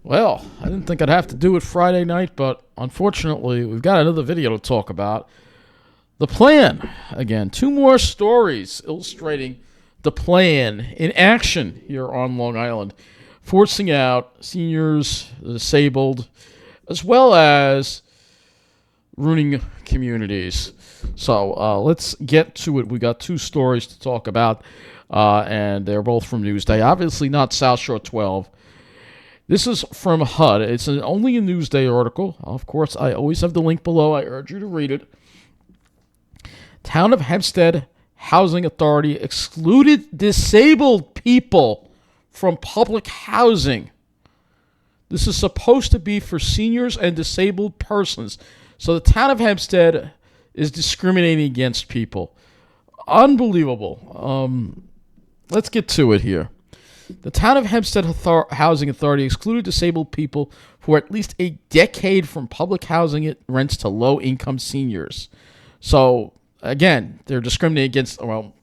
Well, I didn't think I'd have to do it Friday night, but unfortunately, we've got another video to talk about. The plan. Again, two more stories illustrating the plan in action here on Long Island, forcing out seniors, the disabled, as well as ruining communities. So let's get to it. We got two stories to talk about, and they're both from Newsday. Obviously not South Shore 12. This is from HUD. It's only a Newsday article. Of course, I always have the link below. I urge you to read it. Town of Hempstead Housing Authority excluded disabled people from public housing. This is supposed to be for seniors and disabled persons. So the town of Hempstead is discriminating against people. Unbelievable. Let's get to it here. The town of Hempstead Housing Authority excluded disabled people for at least a decade from public housing it rents to low-income seniors. So, again, they're discriminating against,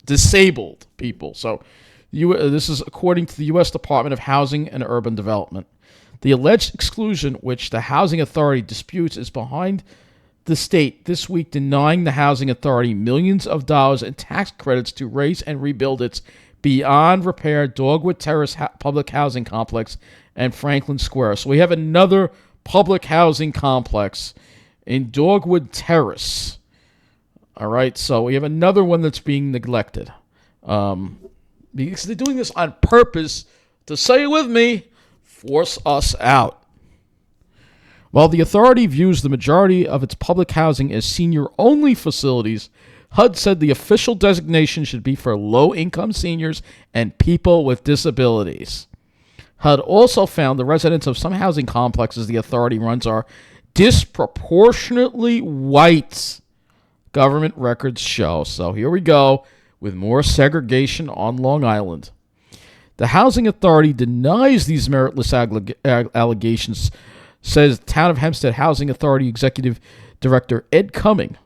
disabled people. So, this is according to the U.S. Department of Housing and Urban Development. The alleged exclusion, which the Housing Authority disputes, is behind the state this week denying the Housing Authority millions of dollars in tax credits to raise and rebuild its beyond repair Dogwood Terrace public housing complex and Franklin Square. So we have another public housing complex in Dogwood Terrace. All right, so we have another one that's being neglected. Because they're doing this on purpose to, say it with me, force us out. While the authority views the majority of its public housing as senior-only facilities, HUD said the official designation should be for low-income seniors and people with disabilities. HUD also found the residents of some housing complexes the authority runs are disproportionately white. Government records show. So here we go with more segregation on Long Island. The Housing Authority denies these meritless allegations, says Town of Hempstead Housing Authority Executive Director Ed Cumming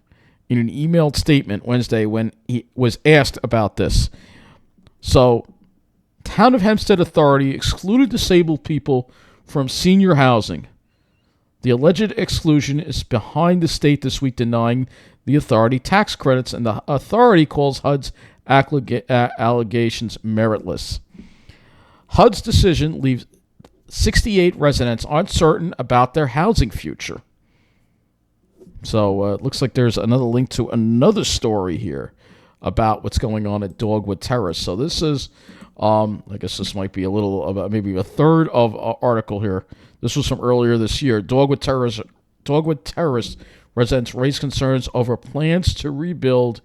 in an emailed statement Wednesday when he was asked about this. So, Town of Hempstead Authority excluded disabled people from senior housing. The alleged exclusion is behind the state this week denying the authority tax credits, and the authority calls HUD's allegations meritless. HUD's decision leaves 68 residents uncertain about their housing future. So it looks like there's another link to another story here about what's going on at Dogwood Terrace. So this is, I guess this might be a little of maybe a third of an article here. This was from earlier this year. Dogwood Terrace residents raise concerns over plans to rebuild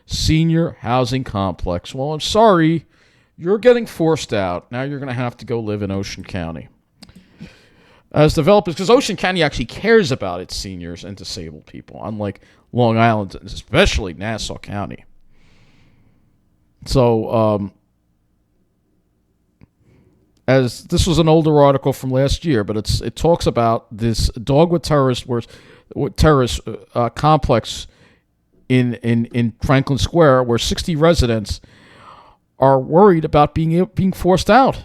senior housing complex. Well, I'm sorry, you're getting forced out. Now you're going to have to go live in Ocean County. As developers, because Ocean County actually cares about its seniors and disabled people, unlike Long Island, especially Nassau County. So, as this was an older article from last year, but it talks about this Dogwood Terrace complex in Franklin Square, where 60 residents are worried about being forced out.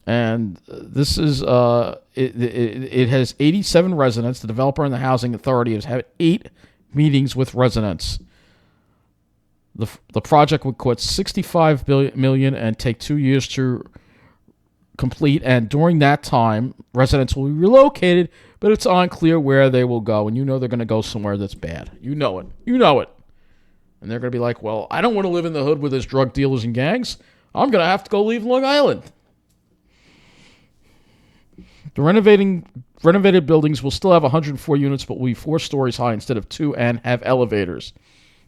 And this is, it has 87 residents. The developer and the housing authority has had 8 meetings with residents. The project would cost $65 million and take 2 years to complete. And during that time, residents will be relocated, but it's unclear where they will go. And you know they're going to go somewhere that's bad. You know it. You know it. And they're going to be like, well, I don't want to live in the hood with those drug dealers and gangs. I'm going to have to go leave Long Island. The renovated buildings will still have 104 units, but will be 4 stories high instead of 2 and have elevators.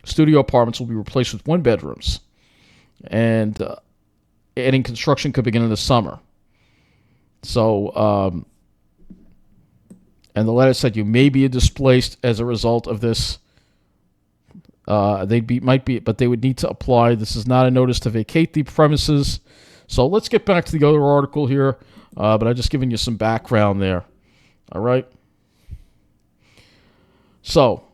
Studio apartments will be replaced with 1-bedrooms. And adding construction could begin in the summer. So, and the letter said you may be displaced as a result of this. But they would need to apply. This is not a notice to vacate the premises. So let's get back to the other article here. But I've just given you some background there. All right. So,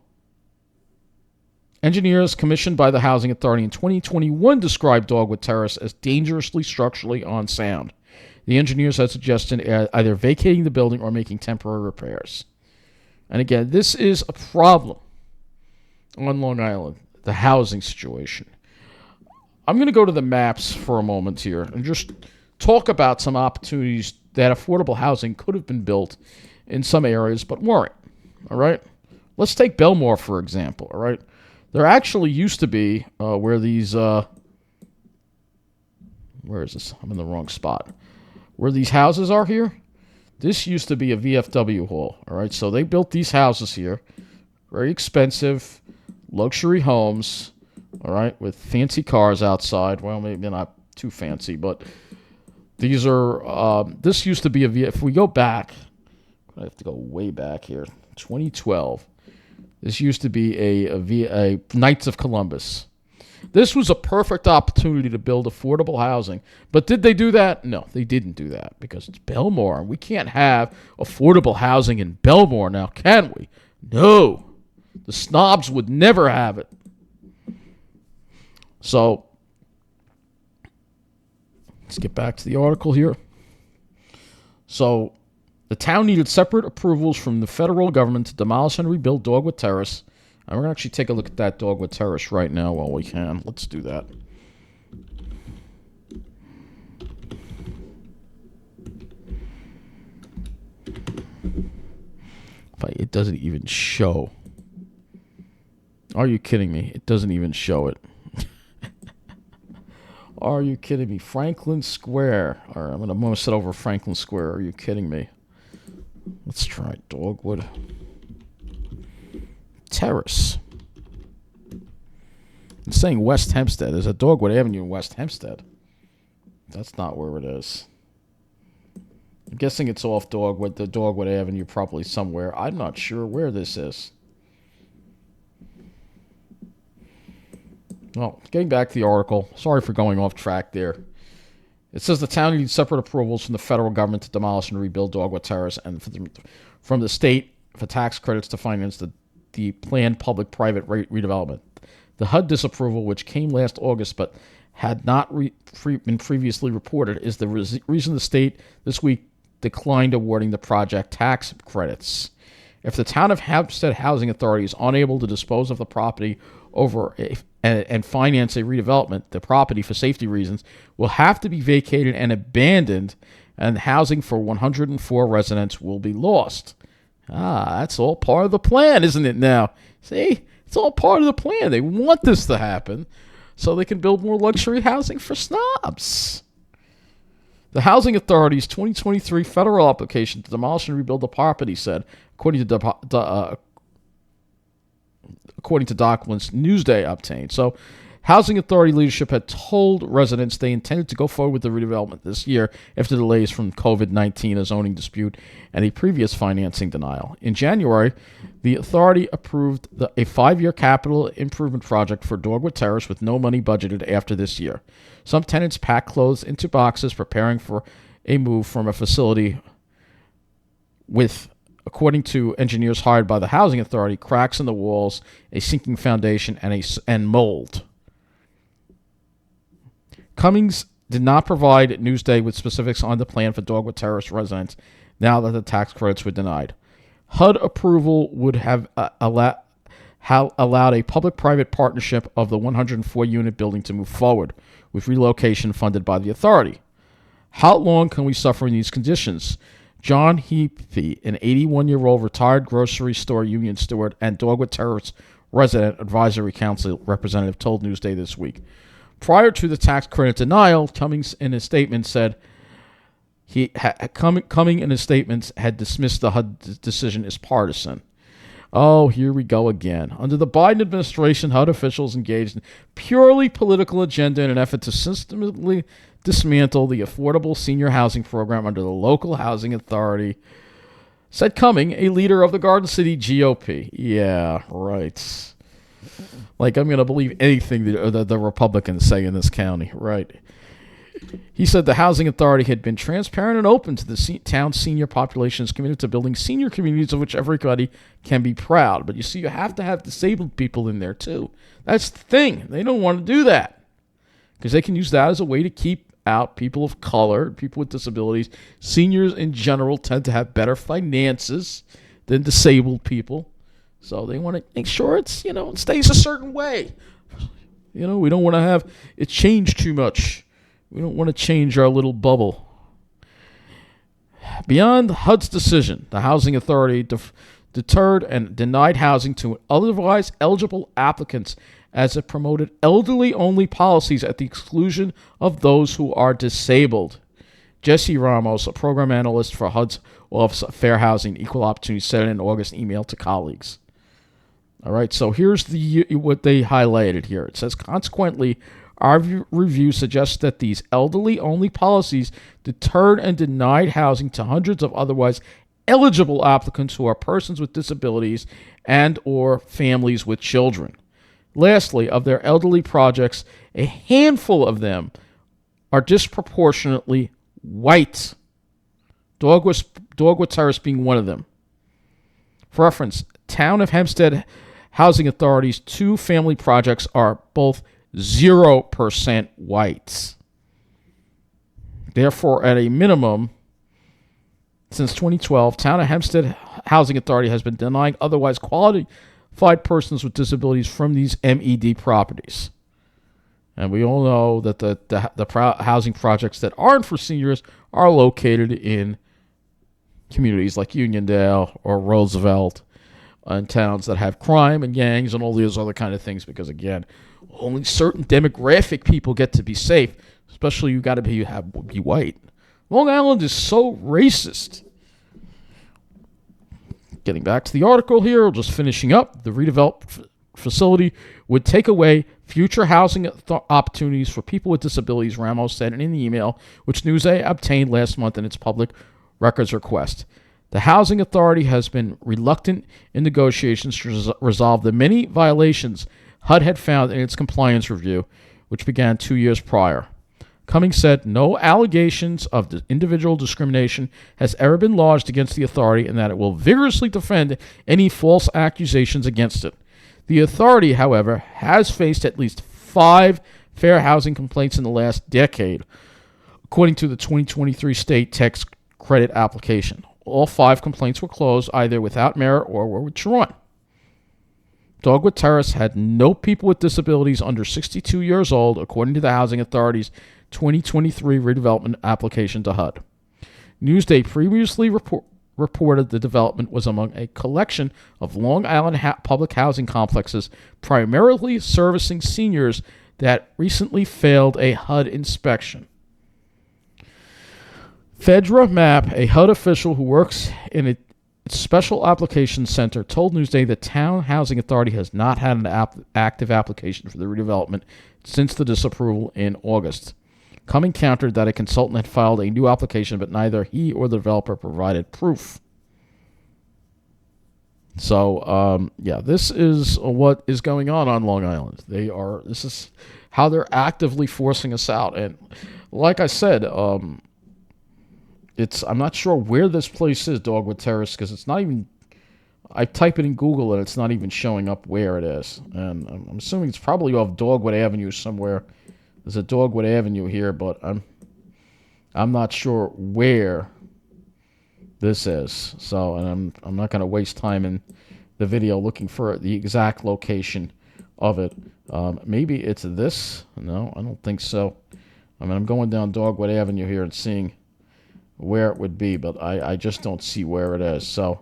Engineers commissioned by the Housing Authority in 2021 described Dogwood Terrace as dangerously structurally unsound. The engineers had suggested either vacating the building or making temporary repairs. And again, this is a problem on Long Island, the housing situation. I'm going to go to the maps for a moment here and just talk about some opportunities that affordable housing could have been built in some areas but weren't. All right? Let's take Belmore, for example. All right? There actually used to be where these... where is this? I'm in the wrong spot. Where these houses are here, this used to be a VFW hall. All right? So they built these houses here. Very expensive, luxury homes. All right, with fancy cars outside. Well, maybe not too fancy, but these are. This used to be if we go back, I have to go way back here. 2012. This used to be a Knights of Columbus. This was a perfect opportunity to build affordable housing. But did they do that? No, they didn't do that because it's Belmore. We can't have affordable housing in Belmore now, can we? No. The snobs would never have it. So, let's get back to the article here. So, the town needed separate approvals from the federal government to demolish and rebuild Dogwood Terrace. And we're going to actually take a look at that Dogwood Terrace right now while we can. Let's do that. It doesn't even show. Are you kidding me? It doesn't even show it. Are you kidding me? Franklin Square. All right, I'm going to set over Franklin Square. Are you kidding me? Let's try Dogwood Terrace. It's saying West Hempstead. There's a Dogwood Avenue in West Hempstead. That's not where it is. I'm guessing it's off the Dogwood Avenue, probably somewhere. I'm not sure where this is. Well, getting back to the article. Sorry for going off track there. It says the town needs separate approvals from the federal government to demolish and rebuild Dogwood Terrace and from the state for tax credits to finance the planned public-private redevelopment. The HUD disapproval, which came last August but had not been previously reported, is the reason the state this week declined awarding the project tax credits. If the town of Hempstead Housing Authority is unable to dispose of the property and finance a redevelopment, the property, for safety reasons, will have to be vacated and abandoned, and housing for 104 residents will be lost. That's all part of the plan, isn't it now? See? It's all part of the plan. They want this to happen so they can build more luxury housing for snobs. The Housing Authority's 2023 federal application to demolish and rebuild the property said, according to documents Newsday obtained. So, Housing Authority leadership had told residents they intended to go forward with the redevelopment this year after delays from COVID-19, a zoning dispute, and a previous financing denial. In January, the authority approved a 5-year capital improvement project for Dogwood Terrace with no money budgeted after this year. Some tenants packed clothes into boxes preparing for a move from a facility with, according to engineers hired by the Housing Authority, cracks in the walls, a sinking foundation, and mold. Cummings did not provide Newsday with specifics on the plan for Dogwood Terrace residents now that the tax credits were denied. HUD approval would have allowed a public-private partnership of the 104-unit building to move forward with relocation funded by the authority. How long can we suffer in these conditions? John Heapy, an 81-year-old retired grocery store union steward and Dogwood Terrace resident advisory council representative, told Newsday this week. Prior to the tax credit denial, Cummings in his statement said Cummings in his statements had dismissed the HUD decision as partisan. Oh, here we go again. Under the Biden administration, HUD officials engaged in purely political agenda in an effort to systematically dismantle the affordable senior housing program under the local housing authority, said Cummings, a leader of the Garden City GOP. Yeah, right. Like, I'm going to believe anything the Republicans say in this county, right? He said the housing authority had been transparent and open to the town's senior population, is committed to building senior communities of which everybody can be proud. But you see, you have to have disabled people in there too. That's the thing. They don't want to do that because they can use that as a way to keep out people of color, people with disabilities. Seniors in general tend to have better finances than disabled people. So they want to make sure it's, it stays a certain way. We don't want to have it change too much. We don't want to change our little bubble. Beyond HUD's decision, the housing authority deterred and denied housing to otherwise eligible applicants as it promoted elderly-only policies at the exclusion of those who are disabled. Jesse Ramos, a program analyst for HUD's Office of Fair Housing and Equal Opportunity, said in an August email to colleagues. All right, so here's what they highlighted here. It says, consequently, our review suggests that these elderly-only policies deterred and denied housing to hundreds of otherwise eligible applicants who are persons with disabilities and or families with children. Lastly, of their elderly projects, a handful of them are disproportionately white, Dogwood Terrace being one of them. For reference, Town of Hempstead Housing Authority's 2 family projects are both 0% whites. Therefore, at a minimum, since 2012, Town of Hempstead Housing Authority has been denying otherwise qualified persons with disabilities from these MED properties. And we all know that the housing projects that aren't for seniors are located in communities like Uniondale or Roosevelt, and towns that have crime and gangs and all these other kind of things, because again, only certain demographic people get to be safe, especially you got to be white. Long Island is so racist. Getting back to the article here, just finishing up, the redeveloped facility would take away future housing opportunities for people with disabilities, Ramos said in an email, which Newsday obtained last month in its public records request. The Housing Authority has been reluctant in negotiations to resolve the many violations HUD had found in its compliance review, which began 2 years prior. Cummings said no allegations of individual discrimination has ever been lodged against the authority and that it will vigorously defend any false accusations against it. The authority, however, has faced at least 5 fair housing complaints in the last decade, according to the 2023 state tax credit application. All 5 complaints were closed either without merit or were withdrawn. Dogwood Terrace had no people with disabilities under 62 years old, according to the Housing Authority's 2023 redevelopment application to HUD. Newsday previously reported the development was among a collection of Long Island public housing complexes primarily servicing seniors that recently failed a HUD inspection. Fedra Mapp, a HUD official who works in its Special Applications Center, told Newsday the Town Housing Authority has not had an active application for the redevelopment since the disapproval in August. Cumming countered that a consultant had filed a new application, but neither he or the developer provided proof. So, this is what is going on Long Island. This is how they're actively forcing us out. And like I said, I'm not sure where this place is, Dogwood Terrace, because it's not even, I type it in Google and it's not even showing up where it is. And I'm assuming it's probably off Dogwood Avenue somewhere. There's a Dogwood Avenue here, but I'm not sure where this is. So, and I'm not going to waste time in the video looking for the exact location of it. Maybe it's this. No, I don't think so. I'm going down Dogwood Avenue here and seeing where it would be, but I just don't see where it is. So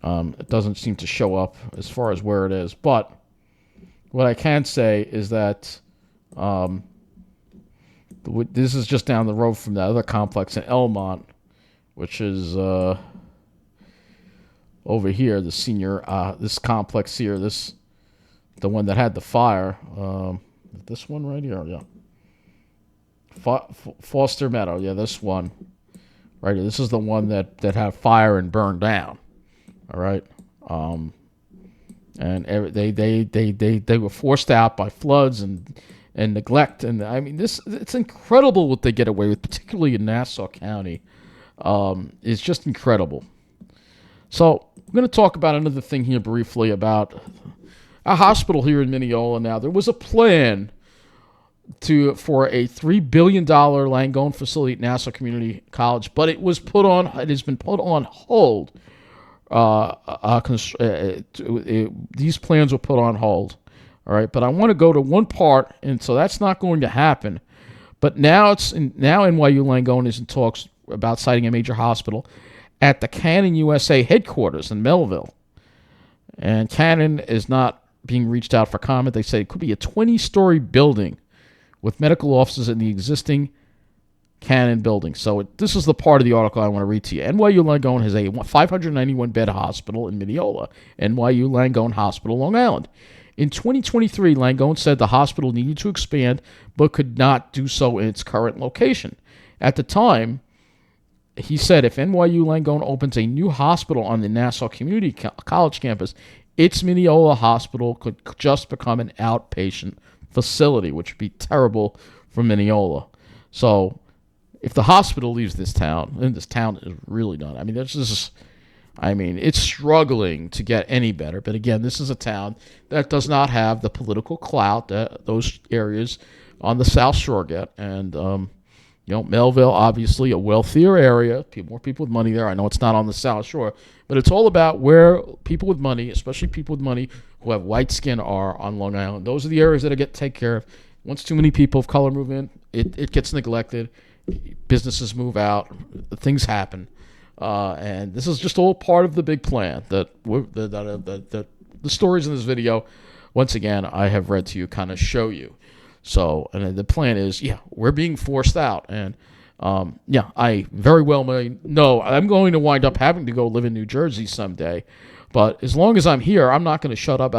it doesn't seem to show up as far as where it is. But what I can say is that this is just down the road from the other complex in Elmont, which is over here, the senior, this complex here, the one that had the fire. This one right here, yeah. Foster Meadow, yeah, this one. Right here. This is the one that had fire and burned down. All right. And they were forced out by floods and and neglect. And I mean, it's incredible what they get away with, particularly in Nassau County. It's just incredible. So I'm going to talk about another thing here briefly about a hospital here in Mineola. Now, there was a plan for a $3 billion Langone facility at Nassau Community College, but it has been put on hold. These plans were put on hold. All right, but I want to go to one part, and so that's not going to happen. But now NYU-Langone is in talks about siting a major hospital at the Canon USA headquarters in Melville. And Canon is not being reached out for comment. They say it could be a 20-story building with medical offices in the existing Canon building. So this is the part of the article I want to read to you. NYU-Langone has a 591-bed hospital in Mineola, NYU-Langone Hospital, Long Island. In 2023, Langone said the hospital needed to expand but could not do so in its current location. At the time, he said if NYU-Langone opens a new hospital on the Nassau Community College campus, its Mineola hospital could just become an outpatient facility, which would be terrible for Mineola. So if the hospital leaves this town, then this town is really done. I mean, it's struggling to get any better. But again, this is a town that does not have the political clout that those areas on the South Shore get. And, Melville, obviously a wealthier area, more people with money there. I know it's not on the South Shore, but it's all about where people with money, especially people with money who have white skin, are on Long Island. Those are the areas that get taken care of. Once too many people of color move in, it gets neglected. Businesses move out. Things happen. And this is just all part of the big plan that the stories in this video, once again, I have read to you, kind of show you. So, and the plan is, we're being forced out. And, I very well may know I'm going to wind up having to go live in New Jersey someday. But as long as I'm here, I'm not going to shut up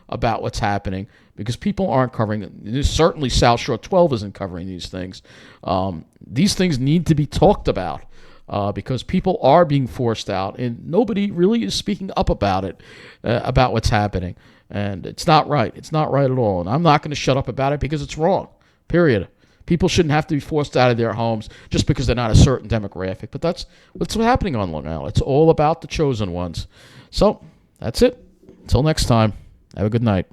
about what's happening, because people aren't covering it. Certainly South Shore 12 isn't covering these things. These things need to be talked about because people are being forced out, and nobody really is speaking up about it, about what's happening. And it's not right. It's not right at all. And I'm not going to shut up about it because it's wrong, period. People shouldn't have to be forced out of their homes just because they're not a certain demographic. But that's what's happening on Long Island. It's all about the chosen ones. So that's it. Until next time, have a good night.